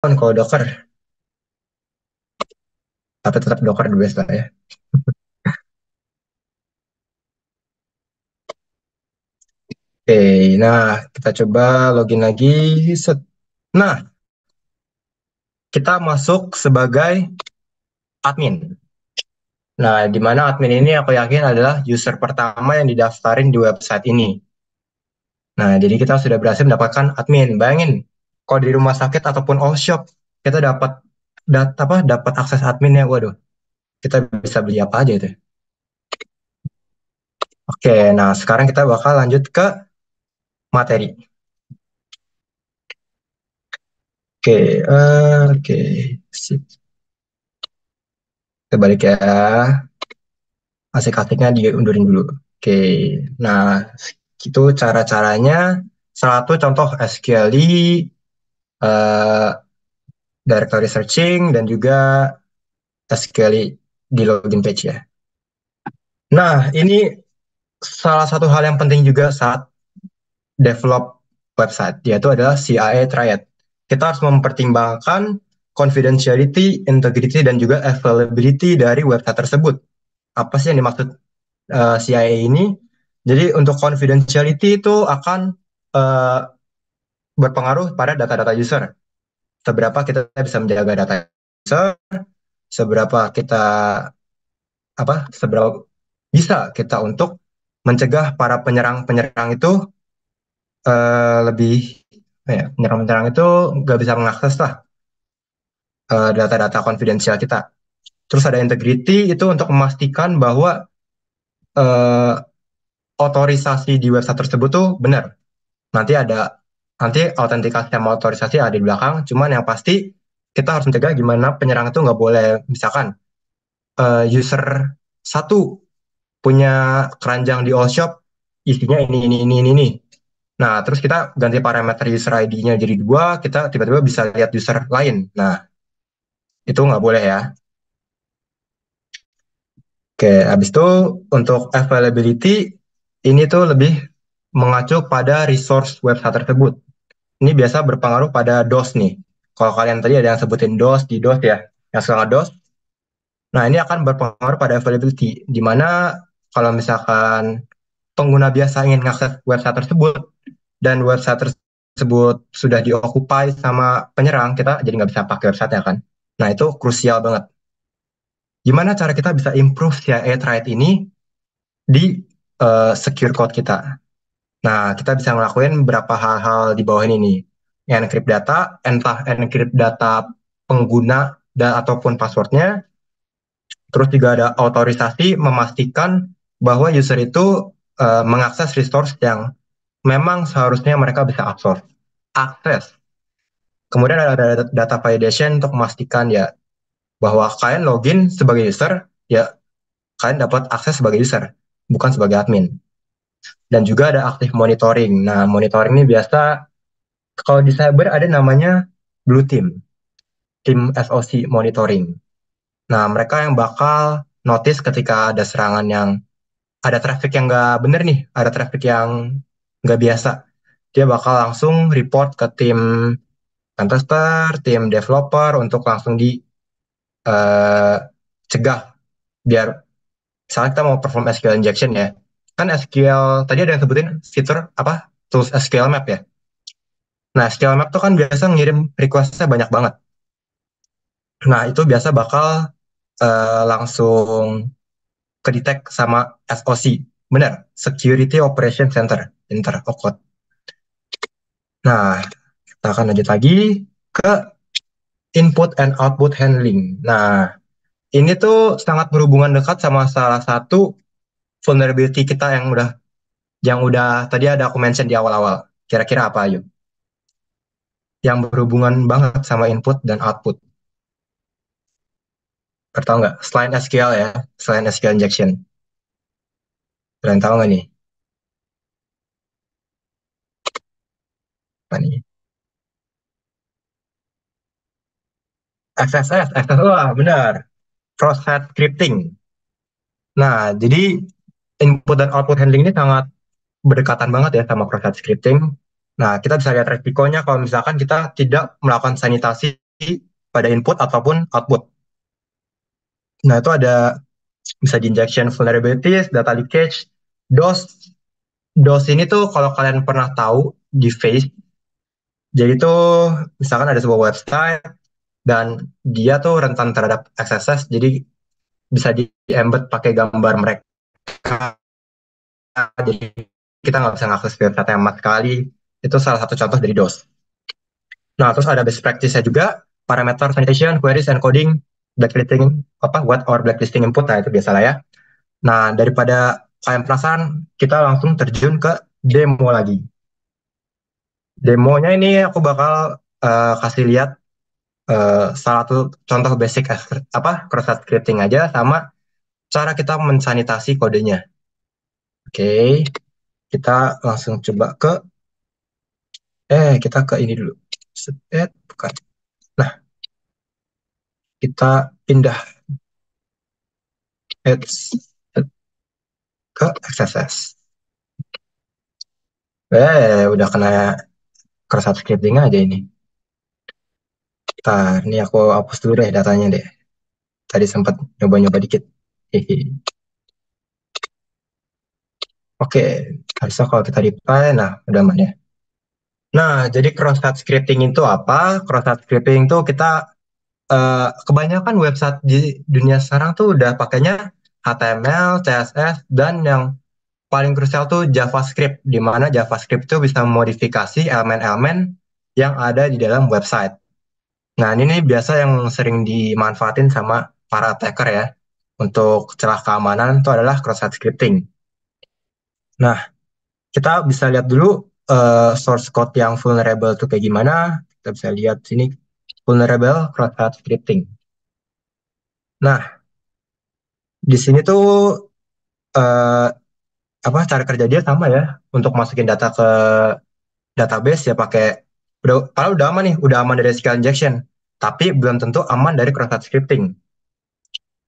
Kan kalau Docker, tapi tetap Docker the best lah ya. Oke, nah kita coba login lagi. Set. Nah, kita masuk sebagai admin. Nah, di mana admin ini aku yakin adalah user pertama yang didaftarin di website ini. Nah, jadi kita sudah berhasil mendapatkan admin. Bayangin, kalau di rumah sakit ataupun all shop, kita dapat dapat akses admin ya. Waduh, kita bisa beli apa aja itu. Oke, nah sekarang kita bakal lanjut ke materi. Oke, oke, sip. Kita balik ya. Asik-asiknya diundurin dulu. Oke, nah itu cara-caranya. Satu contoh SQLi, eh, directory searching, dan juga SQLi di login page ya. Nah, ini salah satu hal yang penting juga saat develop website, yaitu adalah CIA triad. Kita harus mempertimbangkan confidentiality, integrity, dan juga availability dari website tersebut. Apa sih yang dimaksud CIA ini? Jadi untuk confidentiality itu akan uh, berpengaruh pada data-data user. Seberapa kita bisa menjaga data user, seberapa kita seberapa bisa kita untuk mencegah para penyerang-penyerang itu lebih penyerang-penyerang itu nggak bisa mengakses lah data-data konfidensial kita. Terus ada integrity itu untuk memastikan bahwa eh, otorisasi di website tersebut tuh benar. Nanti ada nanti autentikasi sama otorisasi ada di belakang. Cuman yang pasti kita harus mencegah gimana penyerang itu nggak boleh misalkan user satu punya keranjang di all shop isinya ini. Nah, terus kita ganti parameter user ID-nya jadi dua, kita tiba-tiba bisa lihat user lain. Nah, itu nggak boleh ya. Oke, habis itu untuk availability, ini tuh lebih mengacu pada resource website tersebut. Ini biasa berpengaruh pada DOS nih. Kalau kalian tadi ada yang sebutin DOS, di DOS ya, yang suka DOS. Nah, ini akan berpengaruh pada availability, di mana kalau misalkan pengguna biasa ingin mengakses website tersebut, dan website tersebut sudah diokupai sama penyerang, kita jadi nggak bisa pakai website-nya kan. Nah, itu krusial banget. Gimana cara kita bisa improve CIA threat ini di secure code kita? Nah, kita bisa ngelakuin beberapa hal-hal di bawah ini nih. Encrypt data, entah encrypt data pengguna dan ataupun passwordnya. Terus juga ada otorisasi memastikan bahwa user itu mengakses resource yang memang seharusnya mereka bisa akses. Kemudian ada data validation untuk memastikan ya bahwa kalian login sebagai user, ya kalian dapat akses sebagai user, bukan sebagai admin. Dan juga ada active monitoring. Nah, monitoring ini biasa kalau di cyber ada namanya Blue Team, tim SOC monitoring. Nah, mereka yang bakal notice ketika ada serangan yang ada traffic yang nggak bener nih, ada traffic yang nggak biasa. Dia bakal langsung report ke tim pentester, tim developer untuk langsung eh, cegah biar misalnya kita mau perform SQL injection ya. Kan SQL tadi ada yang sebutin fitur apa? Tools SQL Map ya. Nah, SQL Map tuh kan biasa ngirim request-nya banyak banget. Nah, itu biasa bakal langsung kedetek sama SOC. Benar, Security Operation Center, Inter OCOD. Nah, kita akan lanjut lagi ke input and output handling. Nah, ini tuh sangat berhubungan dekat sama salah satu vulnerability kita yang udah tadi ada aku mention di awal-awal. Kira-kira apa, ayo? Yang berhubungan banget sama input dan output. Tahu nggak? Selain SQL ya, selain SQL injection. Kalian tahu nggak nih? Apa nih? XSS, wah benar. Cross-site scripting. Nah, jadi input dan output handling ini sangat berdekatan banget ya sama cross-site scripting. Nah, kita bisa lihat resikonya kalau misalkan kita tidak melakukan sanitasi pada input ataupun output. Nah, itu ada bisa di injection vulnerabilities, data leakage, DOS. DOS ini tuh kalau kalian pernah tahu di Face, jadi tuh misalkan ada sebuah website dan dia tuh rentan terhadap XSS, jadi bisa di-embed pakai gambar mereka. Jadi kita nggak bisa ngakses website yang sama sekali. Itu salah satu contoh dari DOS. Nah, terus ada best practice-nya juga, parameter sanitation, queries, encoding, blacklisting, what or blacklisting input, nah itu biasa lah ya. Nah, daripada kalian penasaran, kita langsung terjun ke demo lagi. Demonya ini aku bakal kasih lihat salah satu contoh basic cross-site scripting aja sama cara kita mensanitasi kodenya. Oke, kita langsung coba kita ke ini dulu. Bukan. Nah, kita pindah ke XSS. Udah kena cross-site scripting aja ini. Ntar, ini aku hapus dulu deh datanya deh. Tadi sempat nyoba-nyoba dikit. Hehe. Oke, harusnya kalau kita reply, nah udah aman ya. Nah, jadi cross-site scripting itu apa? Cross-site scripting itu kita kebanyakan website di dunia sekarang tuh udah pakainya HTML, CSS, dan yang paling krusial tuh JavaScript, di mana JavaScript itu bisa memodifikasi elemen-elemen yang ada di dalam website. Nah, ini nih biasa yang sering dimanfaatin sama para attacker ya. Untuk celah keamanan itu adalah cross-site scripting. Nah, kita bisa lihat dulu source code yang vulnerable itu kayak gimana. Kita bisa lihat sini vulnerable cross-site scripting. Nah, di sini tuh eh, cara kerja dia sama ya. Untuk masukin data ke database ya pakai udah aman nih, udah aman dari SQL injection. Tapi belum tentu aman dari cross-site scripting.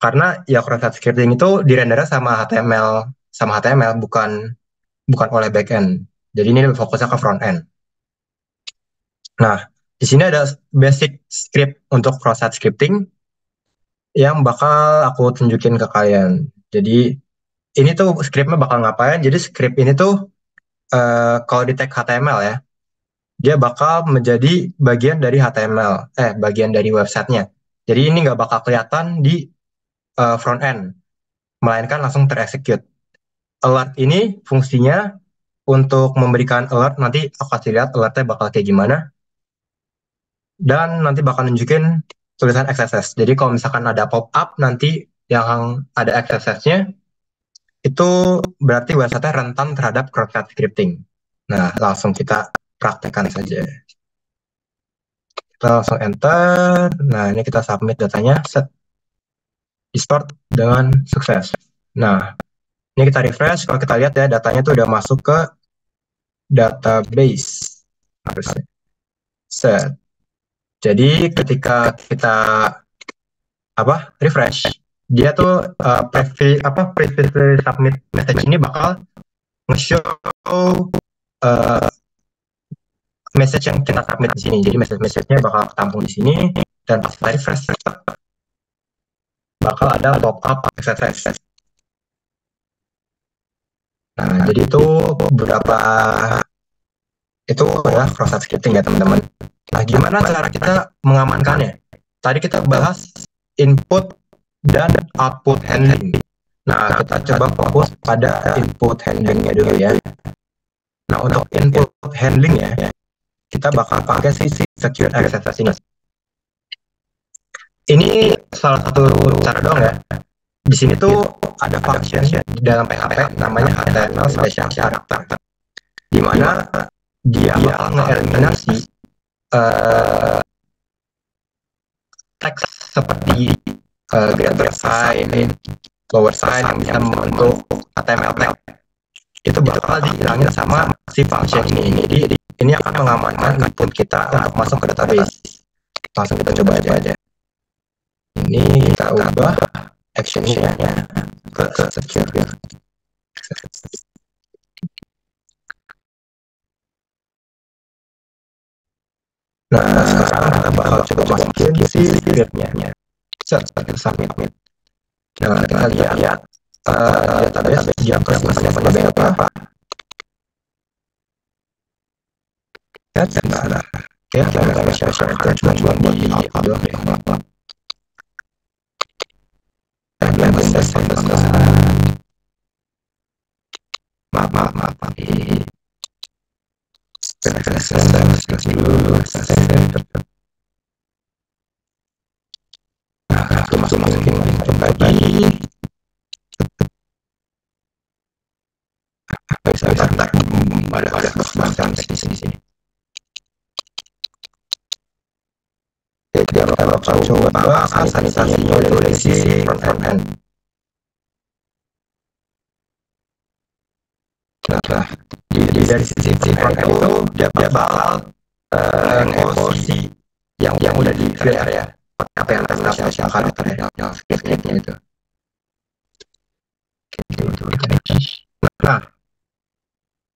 Karena ya cross-site scripting itu direndernya sama HTML bukan oleh backend. Jadi ini lebih fokusnya ke front end. Nah, di sini ada basic script untuk cross-site scripting yang bakal aku tunjukin ke kalian. Jadi ini tuh scriptnya bakal ngapain? Jadi script ini tuh kalau di tag HTML ya, dia bakal menjadi bagian dari HTML, bagian dari websitenya. Jadi ini nggak bakal kelihatan di front end, melainkan langsung terexecute. Alert ini fungsinya untuk memberikan alert, nanti aku kasih lihat alertnya bakal kayak gimana, dan nanti bakal nunjukin tulisan XSS. Jadi kalau misalkan ada pop-up nanti yang ada XSS-nya, itu berarti website-nya rentan terhadap cross-site scripting. Nah, langsung kita praktekkan saja. Kita langsung enter. Nah, ini kita submit datanya. Set. Di-store dengan sukses. Nah, ini kita refresh. Kalau kita lihat ya, datanya tuh udah masuk ke database. Harusnya. Set. Jadi ketika kita refresh, dia tuh previously submit message ini bakal nge-show message yang kita submit di sini. Jadi message-nya bakal tampung di sini, dan pas kita refresh bakal ada pop-up XSS. Nah, jadi itu beberapa itu adalah cross-site scripting ya teman-teman. Nah, gimana cara kita mengamankannya? Tadi kita bahas input dan output handling. Nah, kita coba fokus pada input handlingnya dulu ya. Nah, untuk input handling ya, kita bakal pakai si secure XSS ini. Ini salah satu cara doang ya. Di sini tuh ada function di dalam PHP namanya HTML special character, di mana dia bakal ngeeliminasi teks seperti greater sign, lower sign yang bisa membentuk HTML tag. Itu bakal dihilangin sama si function ini. Jadi ini akan mengamankan input kita untuk masuk ke database. Langsung kita coba aja. Ini kita ubah action-nya ke secure. Nah, sekarang kita bakal coba masukin si scriptnya. Set, kita submit. Nah, kita lihat database dia kesimpannya sebagai apa. Ya, sebentar. Oke, kita share cuma buat di upload doang. Belum selesai. Maaf. Selesai dulu. Nah, aku masukin lagi. Bisa bentar. Ada bahasa di sini. Jadi kita bakal coba sanitasinya dari sisi front-end. Nah, jadi dari sisi front-end itu dia bakal ngeposi yang udah di filter ya. Apa yang kita karakter yang scriptnya itu. Nah,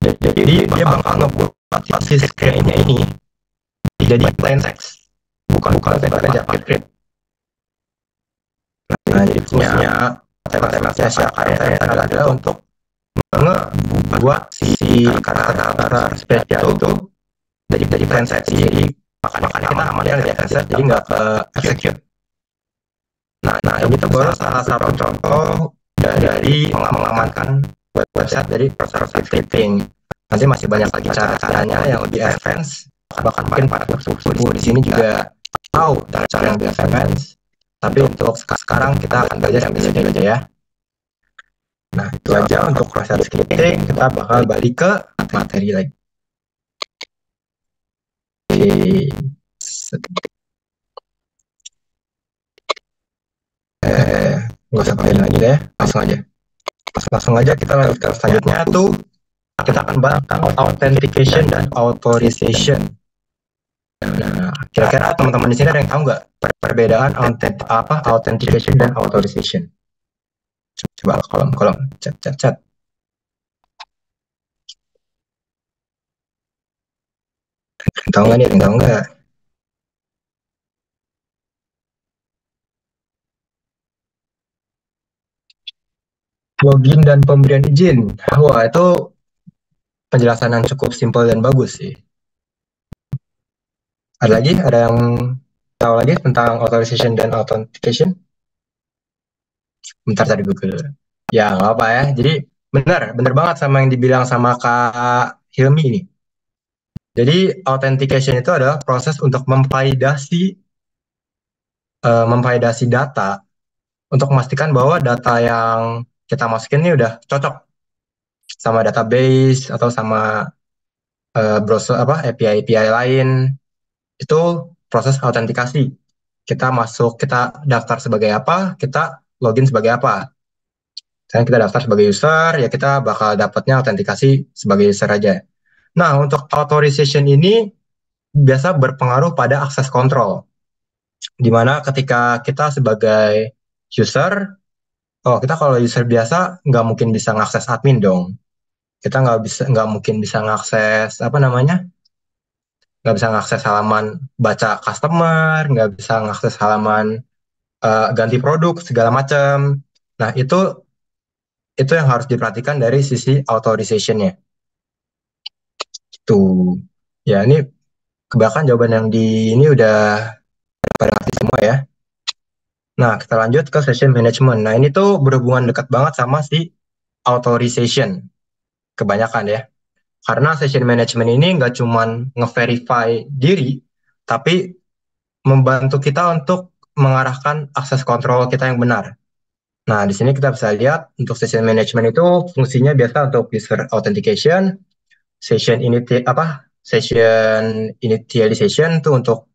jadi dia bakal ngebuat si scriptnya ini jadi plain text, bukan JavaScript. Nah, jadi fungsinya tema-temanya adalah untuk membuat si karakter spesial itu jadi plain text. Jadi makanya kita amannya di execute, jadi nggak ke execute. Nah, ini tuh baru salah satu contoh dari mengamankan website dari proses scripting. Nanti masih banyak lagi cara-caranya yang lebih advance. Bahkan mungkin para suku di sini juga tahu cara yang lebih advance. Tapi untuk sekarang kita akan belajar yang biasa aja ya. Nah, itu aja untuk proses scripting. Kita bakal balik ke materi lagi. Nggak usah pakai lagi deh, langsung aja kita lanjut ke selanjutnya tuh kita akan bahas tentang authentication dan authorization. Nah, kira-kira teman-teman di sini ada yang tahu nggak perbedaan authentication dan authorization? Coba kolom chat. Tahu nggak nih? Tahu nggak? Login dan pemberian izin. Wah, itu penjelasan yang cukup simpel dan bagus sih. Ada yang tahu lagi tentang authorization dan authentication? Bentar tadi Google. Ya, nggak apa ya. Jadi benar banget sama yang dibilang sama Kak Hilmi ini. Jadi authentication itu adalah proses untuk memvalidasi data untuk memastikan bahwa data yang kita masukin ini udah cocok sama database atau sama browser API lain. Itu proses autentikasi. Kita daftar sebagai apa, kita login sebagai apa. Misalnya kita daftar sebagai user, ya kita bakal dapatnya autentikasi sebagai user aja. Nah, untuk authorization ini biasa berpengaruh pada akses kontrol. Di mana ketika kita sebagai user, kita kalau user biasa nggak mungkin bisa ngakses admin dong. Kita nggak mungkin bisa ngakses nggak bisa ngakses halaman baca customer, nggak bisa ngakses halaman ganti produk segala macam. Nah, itu yang harus diperhatikan dari sisi authorization-nya. Tuh. Ya, ini kebanyakan jawaban yang di ini udah pada ngerti semua ya. Nah, kita lanjut ke session management. Nah, ini tuh berhubungan dekat banget sama si authorization. Kebanyakan ya. Karena session management ini nggak cuman nge-verify diri, tapi membantu kita untuk mengarahkan akses kontrol kita yang benar. Nah, di sini kita bisa lihat untuk session management itu fungsinya biasa untuk user authentication, session initialization itu untuk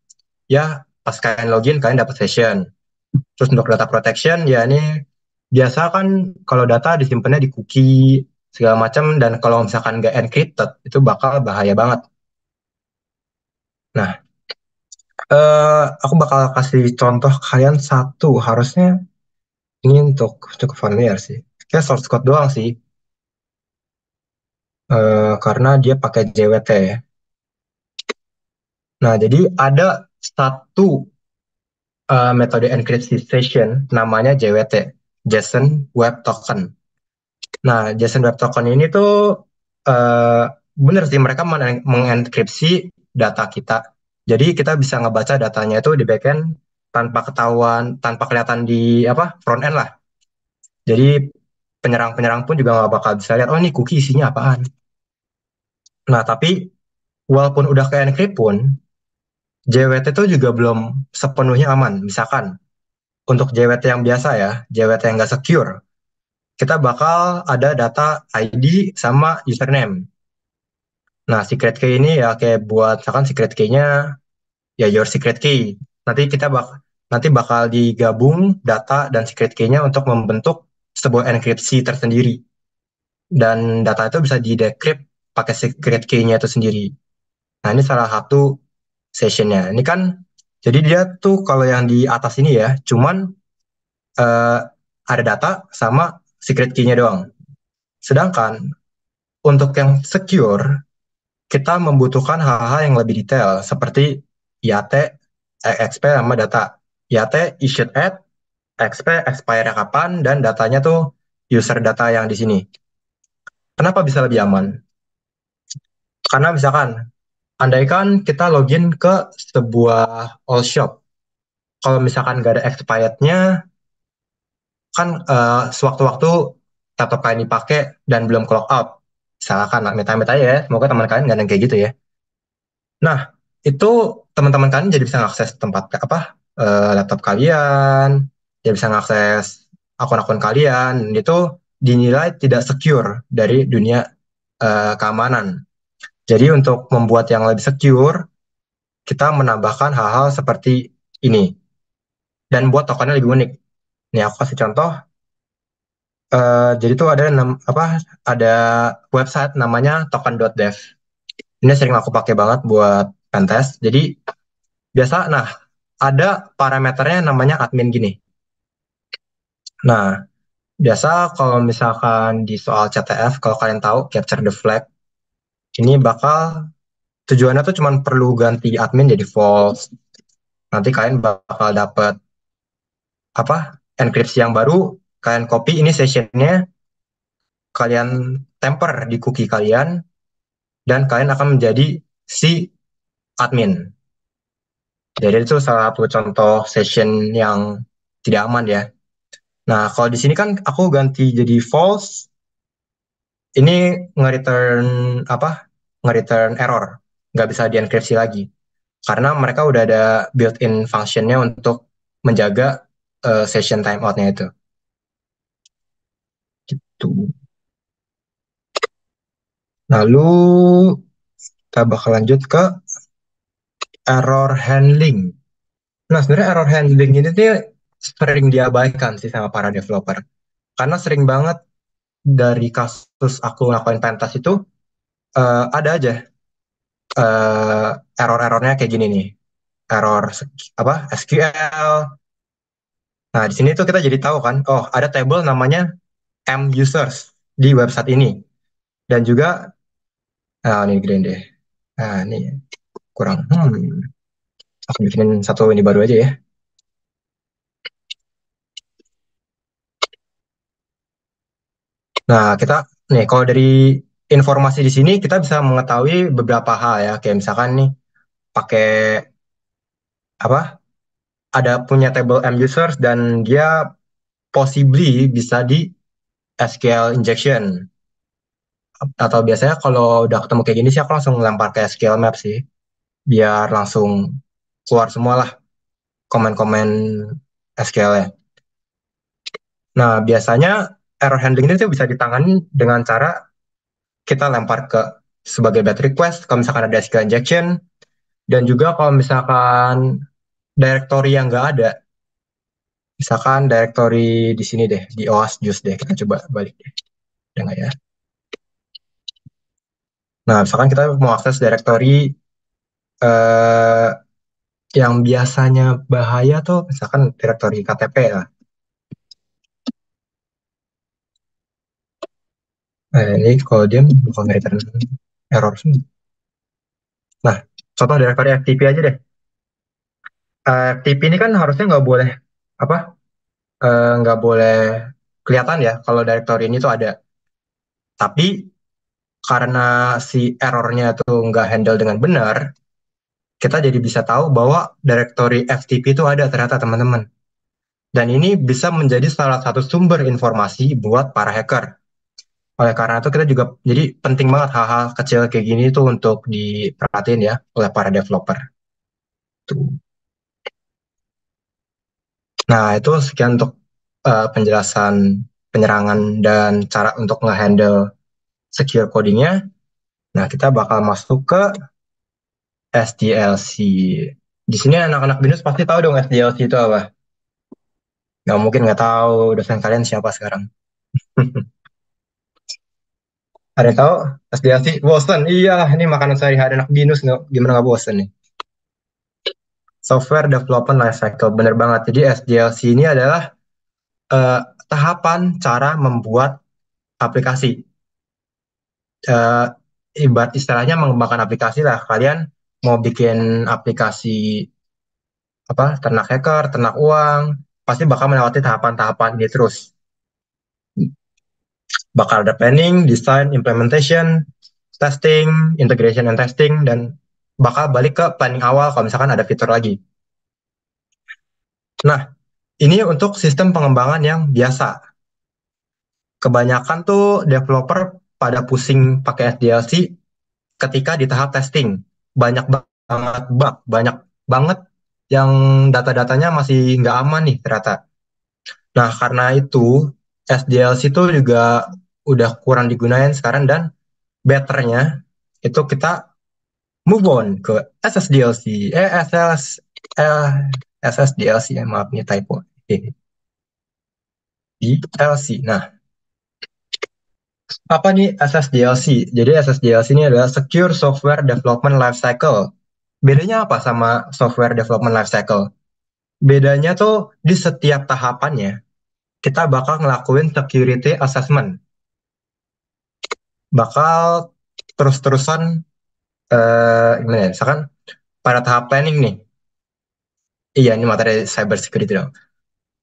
ya pas kalian login kalian dapat session. Terus untuk data protection ya ini biasa kan kalau data disimpannya di cookie segala macam dan kalau misalkan nggak encrypted itu bakal bahaya banget. Nah, aku bakal kasih contoh kalian satu harusnya ini untuk cukup familiar sih. Kayak source code doang sih, karena dia pakai JWT ya. Nah, jadi ada satu metode enkripsi session namanya JWT, JSON Web Token. Nah, JSON Web Token ini tuh uh, bener sih mereka mengenkripsi data kita. Jadi kita bisa ngebaca datanya itu di backend tanpa ketahuan, tanpa kelihatan di apa front end lah. Jadi penyerang-penyerang pun juga nggak bakal bisa lihat, oh ini cookie isinya apaan. Nah, tapi walaupun udah ke encrypt pun, JWT itu juga belum sepenuhnya aman. Misalkan untuk JWT yang biasa ya, JWT yang nggak secure, kita bakal ada data ID sama username. Nah, secret key ini ya kayak buat misalkan secret key-nya ya your secret key. Nanti kita nanti bakal digabung data dan secret key-nya untuk membentuk sebuah enkripsi tersendiri. Dan data itu bisa di-decrypt pakai secret key-nya itu sendiri. Nah, ini salah satu sessionnya. Ini kan jadi dia tuh kalau yang di atas ini ya, cuman eh, ada data sama secret key-nya doang. Sedangkan untuk yang secure, kita membutuhkan hal-hal yang lebih detail seperti IAT, XP sama data. IAT issued at, XP expire kapan, dan datanya tuh user data yang di sini. Kenapa bisa lebih aman? Karena misalkan, andaikan kita login ke sebuah all shop, kalau misalkan nggak ada expirednya, kan sewaktu-waktu laptop kalian dipakai dan belum clock out. Misalkan, amit-amit aja ya, semoga teman kalian nggak ada yang kayak gitu ya. Nah, itu teman-teman kalian jadi bisa mengakses tempat apa laptop kalian, jadi bisa mengakses akun-akun kalian, dan itu dinilai tidak secure dari dunia keamanan. Jadi untuk membuat yang lebih secure, kita menambahkan hal-hal seperti ini dan buat tokennya lebih unik. Nih aku kasih contoh. Jadi tuh ada apa? Ada website namanya token.dev. Ini sering aku pakai banget buat pentest. Jadi biasa, nah ada parameternya namanya admin gini. Nah, biasa kalau misalkan di soal CTF, kalau kalian tahu capture the flag, ini bakal tujuannya tuh cuma perlu ganti admin jadi false. Nanti kalian bakal dapat apa? Enkripsi yang baru, kalian copy ini sessionnya, kalian temper di cookie kalian, dan kalian akan menjadi si admin. Jadi itu salah satu contoh session yang tidak aman ya. Nah, kalau di sini kan aku ganti jadi false, ini nge-return apa? Nge-return error, nggak bisa dienkripsi lagi. Karena mereka udah ada built-in functionnya untuk menjaga session timeoutnya itu. Gitu. Lalu kita bakal lanjut ke error handling. Nah, sebenarnya error handling ini tuh sering diabaikan sih sama para developer. Karena sering banget dari kasus aku ngelakuin pentas itu ada aja eh, error-errornya kayak gini nih. Error apa SQL. Nah, di sini tuh kita jadi tahu kan, oh ada table namanya M users di website ini. Dan juga, ini gede deh. Nah, ini kurang. Aku bikinin satu ini baru aja ya. Nah, kita nih kalau dari informasi di sini kita bisa mengetahui beberapa hal ya. Kayak misalkan nih pakai apa? Ada punya table M users dan dia possibly bisa di SQL injection. Atau biasanya kalau udah ketemu kayak gini sih aku langsung lempar ke SQL map sih. Biar langsung keluar semua lah komen-komen SQL-nya. Nah, biasanya error handling ini tuh bisa ditangani dengan cara kita lempar ke sebagai bad request kalau misalkan ada SQL injection, dan juga kalau misalkan directory yang nggak ada, misalkan directory di sini deh, di OAS Juice deh, kita coba balik deh. Ada nggak ya? Nah, misalkan kita mau akses directory eh, yang biasanya bahaya tuh, misalkan directory KTP lah. Ini kalau dia bukan return error semua. Nah, Contoh directory FTP aja deh. FTP ini kan harusnya nggak boleh apa nggak boleh kelihatan ya kalau directory ini tuh ada. Tapi karena si errornya tuh nggak handle dengan benar, kita jadi bisa tahu bahwa directory FTP itu ada ternyata teman-teman. Dan ini bisa menjadi salah satu sumber informasi buat para hacker. Oleh karena itu kita juga jadi penting banget hal-hal kecil kayak gini tuh untuk diperhatiin ya oleh para developer. Tuh. Nah, itu sekian untuk penjelasan penyerangan dan cara untuk nge-handle secure codingnya. Nah, kita bakal masuk ke SDLC. Di sini anak-anak BINUS pasti tahu dong SDLC itu apa. Nggak mungkin nggak tahu dosen kalian siapa sekarang. Ada yang tahu SDLC? Bosen? Iya, ini makanan sehari-hari anak BINUS. Gimana nggak bosen nih? Software Development Lifecycle, bener banget. Jadi SDLC ini adalah eh, tahapan cara membuat aplikasi. eh, Ibarat istilahnya mengembangkan aplikasi lah. Kalian mau bikin aplikasi apa ternak hacker, ternak uang, pasti bakal melewati tahapan-tahapan ini terus. Bakal ada planning, design, implementation, testing, integration and testing, dan bakal balik ke planning awal kalau misalkan ada fitur lagi. Nah, ini untuk sistem pengembangan yang biasa. Kebanyakan tuh developer pada pusing pakai SDLC ketika di tahap testing. Banyak banget bug, banyak banget yang data-datanya masih nggak aman nih ternyata. Nah, karena itu SDLC itu juga udah kurang digunain sekarang dan betternya itu kita move on ke SSDLC, eh, SSDLC, ya maaf nih typo, DLC. Nah, apa nih SSDLC? Jadi SSDLC ini adalah Secure Software Development Lifecycle. Bedanya apa sama Software Development Lifecycle? Bedanya tuh di setiap tahapannya kita bakal ngelakuin security assessment. Bakal terus-terusan gimana ya? Misalkan pada tahap planning nih. Iya, ini materi cyber security dong.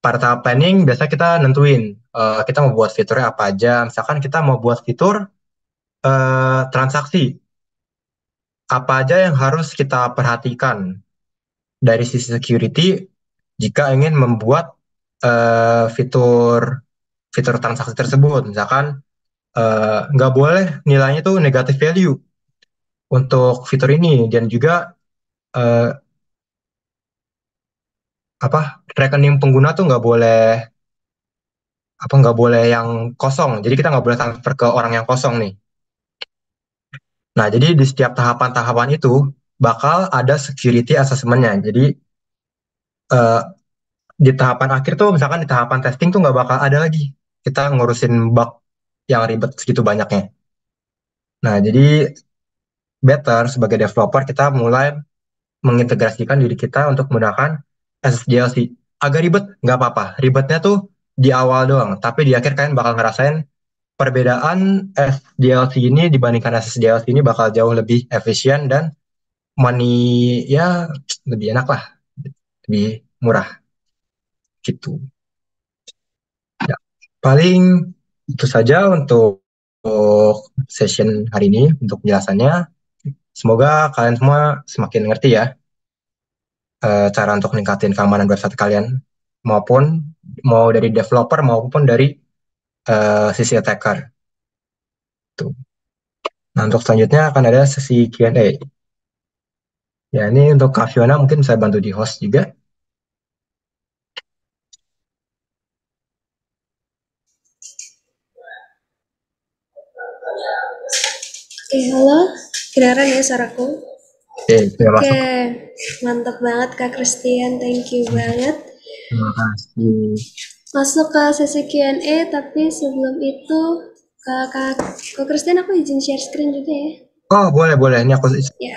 Pada tahap planning biasa kita nentuin kita mau buat fiturnya apa aja. Misalkan kita mau buat fitur transaksi, apa aja yang harus kita perhatikan dari sisi security jika ingin membuat fitur fitur transaksi tersebut. Misalkan nggak boleh nilainya tuh negative value untuk fitur ini dan juga eh, apa rekening pengguna tuh nggak boleh yang kosong. Jadi kita nggak boleh transfer ke orang yang kosong nih. Nah, jadi di setiap tahapan-tahapan itu bakal ada security assessment-nya. Jadi eh, di tahapan akhir tuh, misalkan di tahapan testing tuh nggak bakal ada lagi kita ngurusin bug yang ribet segitu banyaknya. Nah, jadi better sebagai developer kita mulai mengintegrasikan diri kita untuk menggunakan SSDLC. Agak ribet, nggak apa-apa. Ribetnya tuh di awal doang, tapi di akhir kalian bakal ngerasain perbedaan SDLC ini dibandingkan SSDLC ini bakal jauh lebih efisien dan money ya lebih enak lah, lebih murah gitu. Ya, paling itu saja untuk session hari ini untuk penjelasannya. Semoga kalian semua semakin ngerti ya cara untuk meningkatin keamanan website kalian maupun mau dari developer maupun dari sisi attacker. Tuh. Nah, untuk selanjutnya akan ada sesi Q&A. Ya, ini untuk Kak Fiona mungkin saya bantu di host juga. Oke, halo. Kedengaran ya suaraku? Oke, sudah Oke, masuk. mantap banget Kak Christian. Thank you banget. Terima kasih. Masuk ke sesi Q&A, tapi sebelum itu Kak Christian aku izin share screen juga ya. Oh, boleh, boleh. Ini aku Ya.